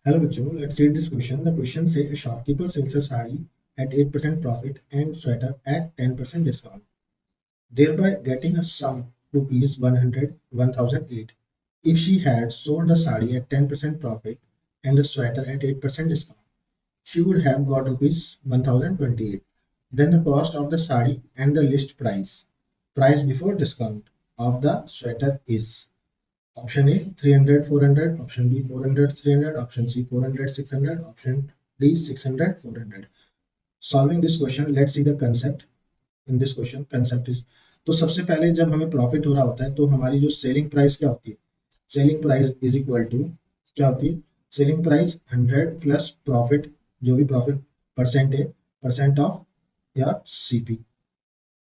Hello bachcho, let's read this question. The question says a shopkeeper sells a sari at 8% profit and sweater at 10% discount, thereby getting a sum rupees 100 1008. If she had sold the sari at 10% profit and the sweater at 8% discount, she would have got rupees 1028. Then the cost of the sari and the list price before discount of the sweater is option A 300 400, option B 400 300, option C 400 600, option D 600 400. Solving this question, let's see the concept in this question. Concept is, तो सबसे पहले जब हमें profit हो रहा होता है तो हमारी जो सेलिंग प्राइस क्या होती है, selling price is equal to क्या होती है, सेलिंग प्राइस 100 प्लस प्रॉफिट, जो भी प्रॉफिट परसेंट है, परसेंट ऑफ या सीपी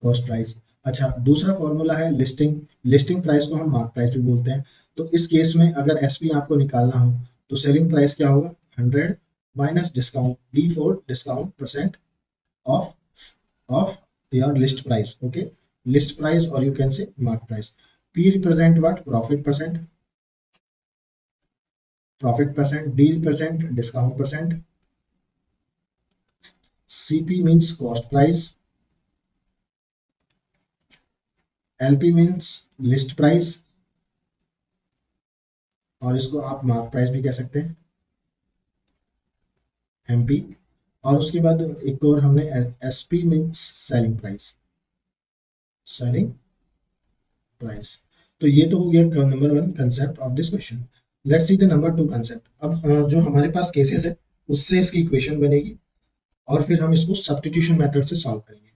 कॉस्ट प्राइस। अच्छा, दूसरा फॉर्मूला है लिस्टिंग। लिस्टिंग प्राइस को हम मार्क प्राइस भी बोलते हैं। तो इस केस में अगर एसपी आपको निकालना हो तो सेलिंग प्राइस क्या होगा, 100 minus discount, D for discount percent off of your list price. Okay, list price और you can say mark price. P represent what, profit percent, profit percent, D represent discount percent, CP means cost price, LP means list price, और इसको आप mark price भी कह सकते हैं, MP. और उसके बाद एक और हमने SP means selling price, selling price. तो ये तो हो गया number 1 concept of this question. Let's see the number 2 concept. अब जो हमारे पास केसेस है उससे इसकी इक्वेशन बनेगी और फिर हम इसको सब्स्टिट्यूशन मेथड से सॉल्व करेंगे।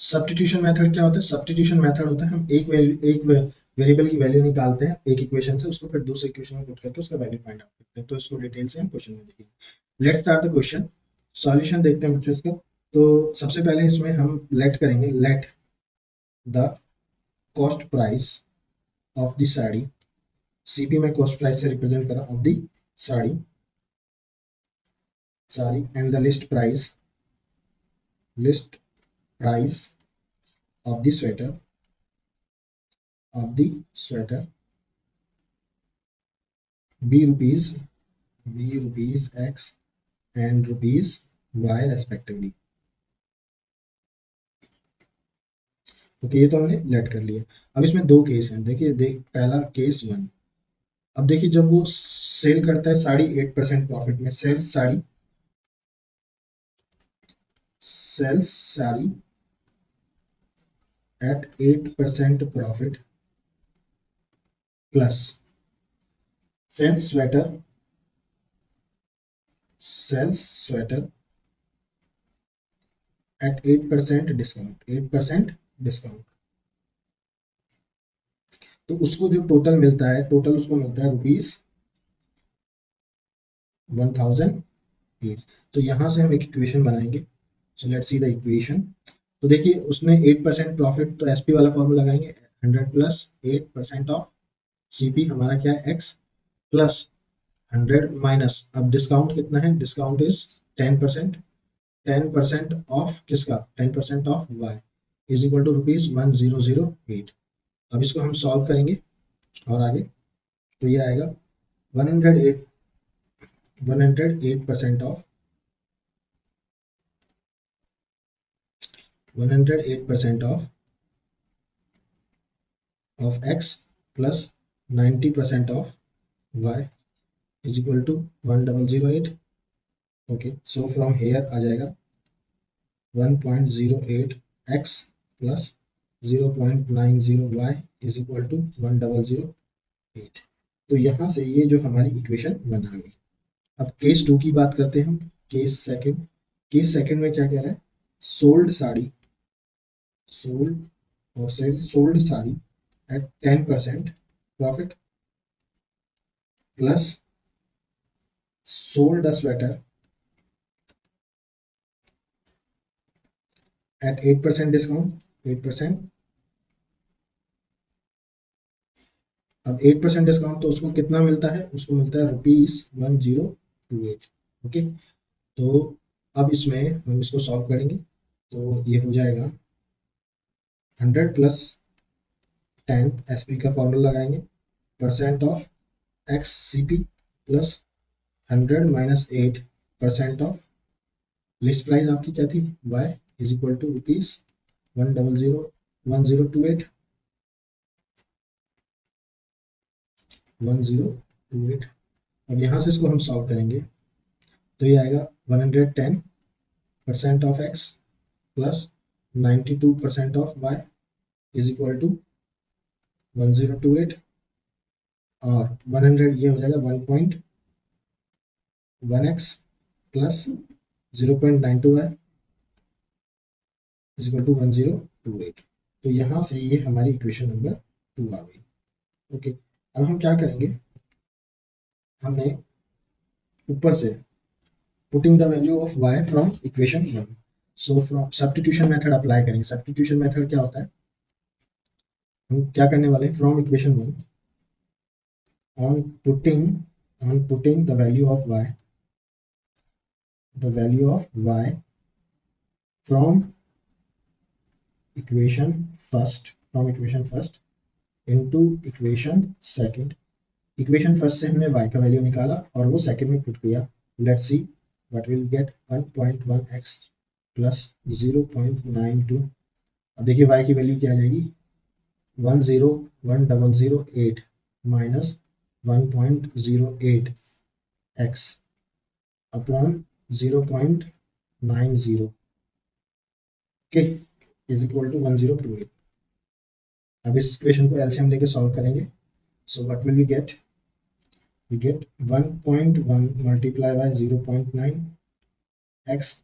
सब्स्टिट्यूशन मेथड क्या होता है, सब्स्टिट्यूशन मेथड होता है हम एक वेरिएबल की वैल्यू निकालते हैं एक इक्वेशन से, उसको फिर दूसरे इक्वेशन में पुट करके उसका वैल्यू फाइंड आउट करते हैं। तो इसको डिटेल से हम क्वेश्चन में देखेंगे। Let's start the question. Solution देखते हैं बच्चों इसका। तो सबसे पहले इसमें हम लेट करेंगे, let the cost price of the sari, CP में कॉस्ट प्राइस से रिप्रेजेंट करा, of the sari sari and the list price of the sweater be rupees x and rupees y respectively। Okay, ये तो हमने लेट कर लिया। अब इसमें दो केस हैं, देखिए पहला केस 1। अब देखिए जब वो सेल करता है साड़ी 8% प्रॉफिट में, sales sari at 8% profit plus sells sweater at 8% discount, 8% discount. तो उसको जो टोटल मिलता है, टोटल उसको मिलता है रुपीज 1008। तो यहां से हम एक इक्वेशन बनाएंगे। So let's see the equation. तो देखिए उसने 8% प्रॉफिट, तो एसपी वाला फॉर्मूला लगाएंगे, 100 प्लस 8% ऑफ सीपी हमारा क्या है, एक्स, प्लस 100 माइनस, अब डिस्काउंट कितना है, डिस्काउंट इज 10%, 10% ऑफ किसका, 10% off Y is equal to rupees 1008। अब इसको हम सॉल्व करेंगे और आगे, तो ये आएगा 108% of 108% of x plus 90% of y is equal to 1008। Okay, so from here आ जाएगा 1.08x plus 0.90y is equal to 1008। तो यहां से ये जो हमारी इक्वेशन बना गई। अब केस 2 की बात करते हैं हम। केस सेकंड में क्या कह रहा है, sold sari at 10% profit plus sold a sweater at 8% discount, 8%। अब 8% डिस्काउंट तो उसको कितना मिलता है, उसको मिलता है रुपीज 1028। ओके, तो अब इसमें हम इसको सॉल्व करेंगे। तो ये हो जाएगा 100 प्लस 10, एसपी का फॉर्मूला लगाएंगे, percent of X C P plus 100 minus 8% of list price आपकी क्या थी y is equal to rupees 1008 1028। अब यहाँ से इसको हम सॉल्व करेंगे तो ये आएगा 110% of x plus 92% of y is equal to 1028 और 100 ये हो जाएगा 1.1x plus 0.92y is equal to 1028। तो यहाँ से ये हमारी इक्वेशन नंबर 2 आ गई। ओके, अब हम क्या करेंगे, हमने ऊपर से putting the value of y from equation 1, so from substitution method apply करेंगे। सब्स्टिट्यूशन मेथड क्या होता है, हम क्या करने वाले हैं, from equation 1 on putting the value of y from equation first into equation second। Equation first से हमने y का वैल्यू निकाला और वो सेकंड में पुट किया। Let's see what will get 1.1x plus 0.92। अब देखिए y की वैल्यू क्या आ जाएगी 101,008 माइनस 1.08x अपॉन 0.90 के इज इक्वल टू 1028। अब इस इक्वेशन को एलसीएम लेके सॉल्व करेंगे। So what will we get 1.1 multiply by 0.9 x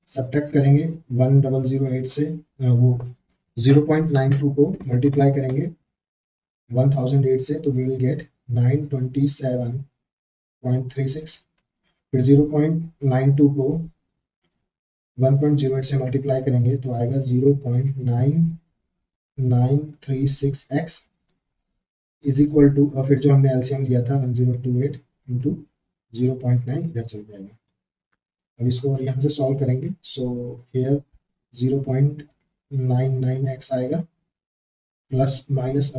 subtract करेंगे 1008 से, वो 0.92 को मल्टीप्लाई करेंगे 1008 से तो वी विल गेट 927.36। फिर 0.92 को 1.08 से मल्टीप्लाई करेंगे तो आएगा 0.9936x इज इक्वल टू, और फिर जो हमने एलसीएम लिया था 1028 इंटू 0.9 इधर चल जाएगा। अब इसको और यहाँ से सॉल्व करेंगे। सो हियर 0.99x आएगा plus minus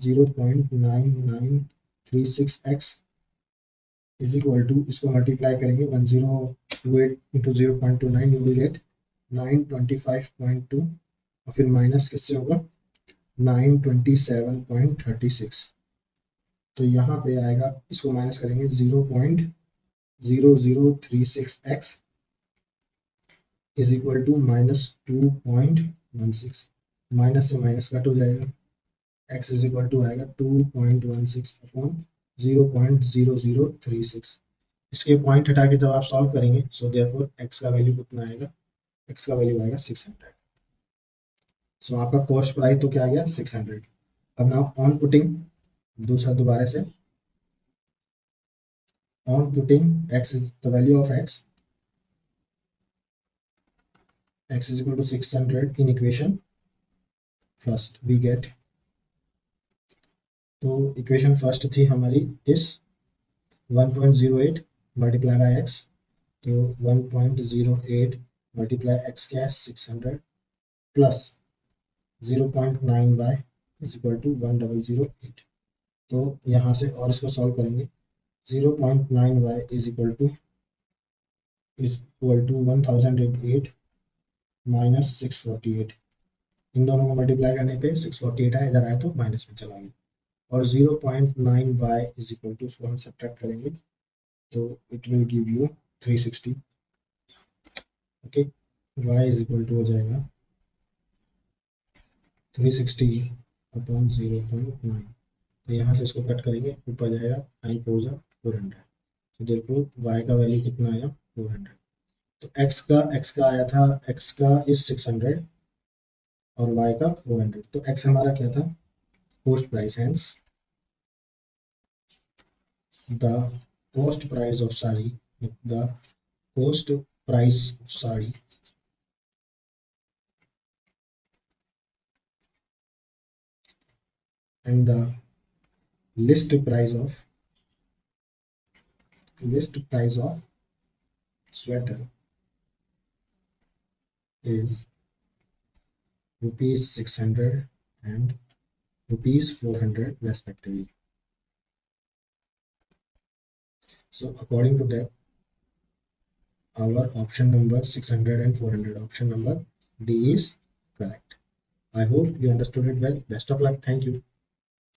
0.9936x is equal to, इसको मल्टीप्लाई करेंगे 1028 इंटू 0.29 यू विल गेट 925.2 और फिर माइनस किससे होगा 927.36। तो यहाँ पे आएगा, इसको माइनस करेंगे 0.0036x is equal to minus 2.16। Minus से माइनस कट हो जाएगा, x इज इक्वल टू आएगा 2.16 अपॉन 0.0036। इसके पॉइंट हटा के जब आप सॉल्व करेंगे सो देयरफॉर x का वैल्यू कितना आएगा, x का वैल्यू आएगा 600। सो आपका कॉस्ट प्राइस तो क्या आ गया 600। अब नाउ ऑन पुटिंग, दोबारा से on putting x is the value of x is equal to 600 in equation first we get, तो इक्वेशन फर्स्ट थी हमारी इस 1.08 मल्टीप्लाई बाय x, तो 1.08 मल्टीप्लाई x क्या है 600 plus 0.9 y is equal to 1008। तो यहाँ से और इसको सॉल्व करेंगे 0.9y is equal to 1008 minus 648। इन दोनों को मल्टीप्लाई करने पे 648 आया, इधर आया तो माइनस में चला गया। और 0.9y इज इक्वल टू, इसको हम सब्ट्रैक्ट करेंगे तो it will give you 360। Okay, y is equal to हो जाएगा 360 अपॉन 0.9। तो यहाँ से इसको कट करेंगे, ऊपर जाएगा 9 4 400। तो देयरफॉर y का वैल्यू कितना आया 400। तो x का आया था, x का इज 600 और y का 400। तो x हमारा क्या था cost price, hence the cost price of sari and the list price of sweater is rupees 600 and rupees 400 respectively। So according to that, our option number 600 and 400, option number D is correct. I hope you understood it well. Best of luck. Thank you.